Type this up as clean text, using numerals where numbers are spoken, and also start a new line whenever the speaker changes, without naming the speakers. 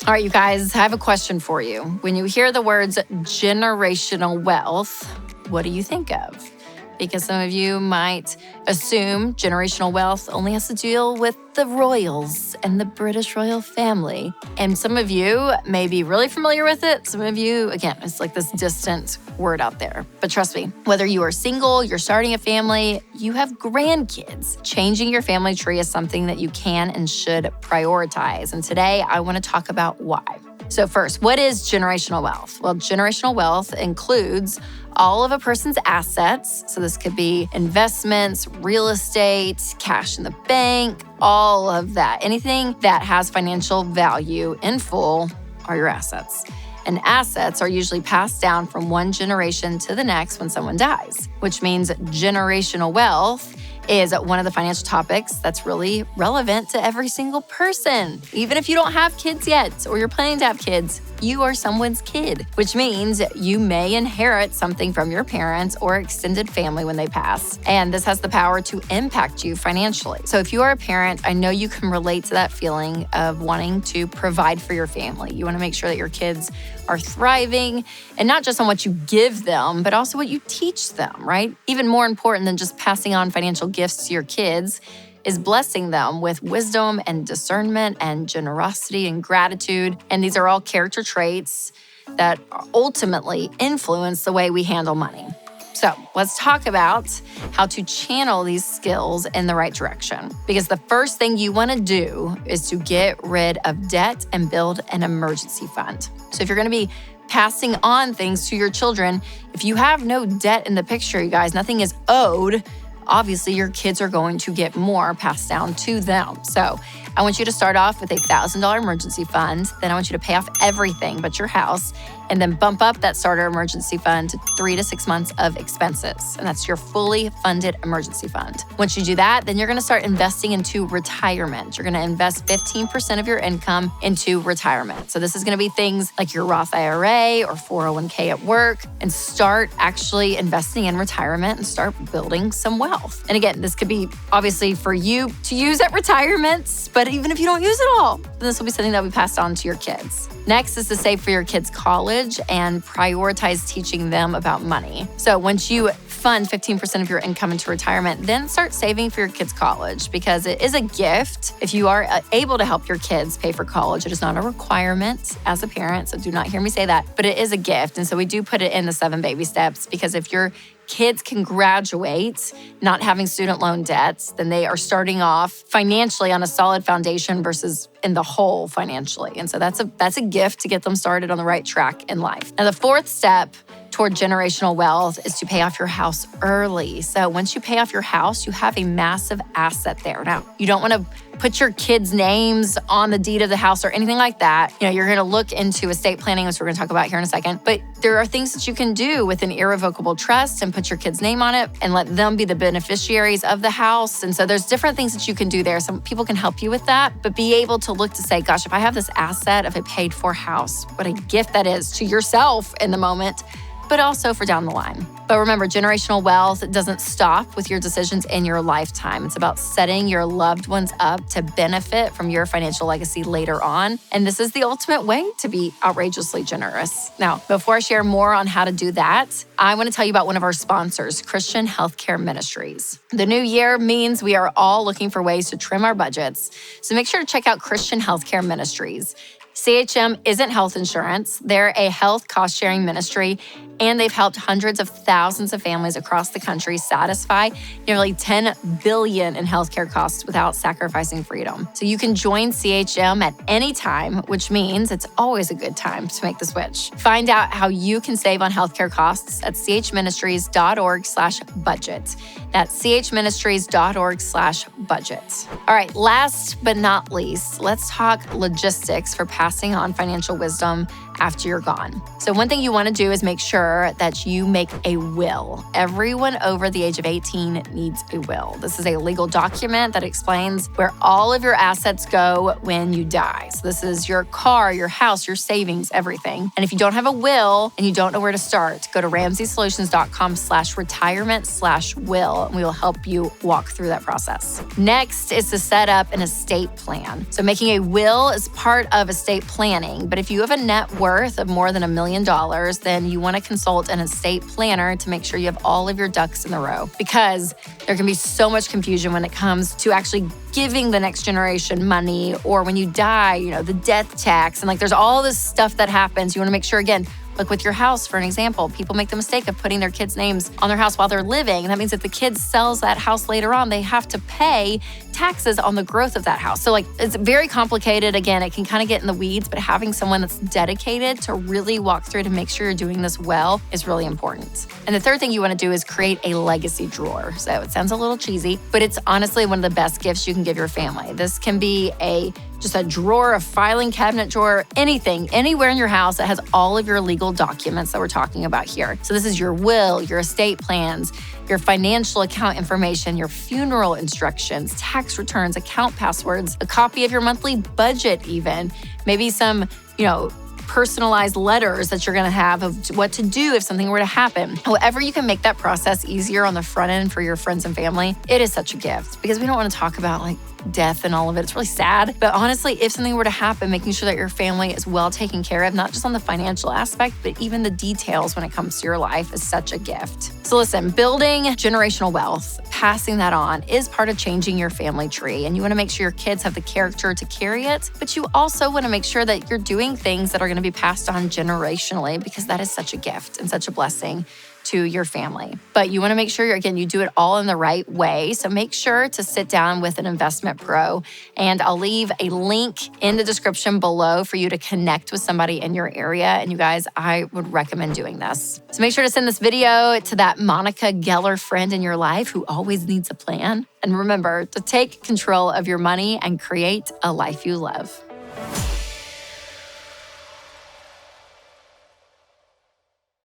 All right, you guys, I have a question for you. When you hear the words generational wealth, what do you think of? Because some of you might assume generational wealth only has to deal with the royals and the British royal family. And some of you may be really familiar with it. Some of you, again, it's like this distant word out there. But trust me, whether you are single, you're starting a family, you have grandkids, changing your family tree is something that you can and should prioritize. And today I want to talk about why. So first, what is generational wealth? Well, generational wealth includes all of a person's assets. So this could be investments, real estate, cash in the bank, all of that. Anything that has financial value in full are your assets. And assets are usually passed down from one generation to the next when someone dies, which means generational wealth is one of the financial topics that's really relevant to every single person. Even if you don't have kids yet or you're planning to have kids, you are someone's kid, which means you may inherit something from your parents or extended family when they pass. And this has the power to impact you financially. So if you are a parent, I know you can relate to that feeling of wanting to provide for your family. You want to make sure that your kids are thriving, and not just on what you give them, but also what you teach them, right? Even more important than just passing on financial gifts to your kids is blessing them with wisdom and discernment and generosity and gratitude. And these are all character traits that ultimately influence the way we handle money. So let's talk about how to channel these skills in the right direction. Because the first thing you want to do is to get rid of debt and build an emergency fund. So if you're going to be passing on things to your children, if you have no debt in the picture, you guys, nothing is owed, obviously your kids are going to get more passed down to them. So I want you to start off with a $1,000 emergency fund. Then I want you to pay off everything but your house, and then bump up that starter emergency fund to 3 to 6 months of expenses. And that's your fully funded emergency fund. Once you do that, then you're going to start investing into retirement. You're going to invest 15% of your income into retirement. So this is going to be things like your Roth IRA or 401k at work, and start actually investing in retirement and start building some wealth. And again, this could be obviously for you to use at retirement, but even if you don't use it all, then this will be something that will be passed on to your kids. Next is to save for your kids' college and prioritize teaching them about money. So once you fund 15% of your income into retirement, then start saving for your kids' college, because it is a gift if you are able to help your kids pay for college. It is not a requirement as a parent, so do not hear me say that, but it is a gift. And so we do put it in the 7 baby steps, because if your kids can graduate not having student loan debts, then they are starting off financially on a solid foundation versus in the hole financially. And so that's a gift to get them started on the right track in life. Now, the fourth step toward generational wealth is to pay off your house early. So once you pay off your house, you have a massive asset there. Now, you don't want to put your kids' names on the deed of the house or anything like that. You know, you're going to look into estate planning, which we're going to talk about here in a second. But there are things that you can do with an irrevocable trust and put your kid's name on it and let them be the beneficiaries of the house. And so there's different things that you can do there. Some people can help you with that, but be able to look to say, gosh, if I have this asset of a paid for house, what a gift that is to yourself in the moment, but also for down the line. But remember, generational wealth doesn't stop with your decisions in your lifetime. It's about setting your loved ones up to benefit from your financial legacy later on. And this is the ultimate way to be outrageously generous. Now, before I share more on how to do that, I want to tell you about one of our sponsors, Christian Healthcare Ministries. The new year means we are all looking for ways to trim our budgets. So make sure to check out Christian Healthcare Ministries. CHM isn't health insurance. They're a health cost-sharing ministry, and they've helped hundreds of thousands of families across the country satisfy nearly $10 billion in healthcare costs without sacrificing freedom. So you can join CHM at any time, which means it's always a good time to make the switch. Find out how you can save on healthcare costs at chministries.org/budget. That's chministries.org/budget. All right, last but not least, let's talk logistics for passing on financial wisdom after you're gone. So one thing you want to do is make sure that you make a will. Everyone over the age of 18 needs a will. This is a legal document that explains where all of your assets go when you die. So this is your car, your house, your savings, everything. And if you don't have a will and you don't know where to start, go to ramseysolutions.com/retirement/will, and we will help you walk through that process. Next is to set up an estate plan. So making a will is part of estate estate planning. But if you have a net worth of more than $1 million, then you want to consult an estate planner to make sure you have all of your ducks in a row, because there can be so much confusion when it comes to actually giving the next generation money, or when you die, the death tax, and there's all this stuff that happens. You want to make sure, again, like with your house, for an example, people make the mistake of putting their kids' names on their house while they're living. And that means if the kid sells that house later on, they have to pay taxes on the growth of that house. So it's very complicated. Again, it can kind of get in the weeds, but having someone that's dedicated to really walk through to make sure you're doing this well is really important. And the third thing you want to do is create a legacy drawer. So it sounds a little cheesy, but it's honestly one of the best gifts you can give your family. This can be just a drawer, a filing cabinet drawer, anything, anywhere in your house that has all of your legal documents that we're talking about here. So this is your will, your estate plans, your financial account information, your funeral instructions, tax returns, account passwords, a copy of your monthly budget even, maybe some, personalized letters that you're going to have of what to do if something were to happen. However you can make that process easier on the front end for your friends and family, it is such a gift, because we don't want to talk about death and all of it. It's really sad. But honestly, if something were to happen, making sure that your family is well taken care of, not just on the financial aspect, but even the details when it comes to your life, is such a gift. So listen, building generational wealth, passing that on, is part of changing your family tree. And you want to make sure your kids have the character to carry it, but you also want to make sure that you're doing things that are going to be passed on generationally, because that is such a gift and such a blessing to your family. But you want to make sure, you do it all in the right way. So make sure to sit down with an investment pro. And I'll leave a link in the description below for you to connect with somebody in your area. And you guys, I would recommend doing this. So make sure to send this video to that Monica Geller friend in your life who always needs a plan. And remember to take control of your money and create a life you love.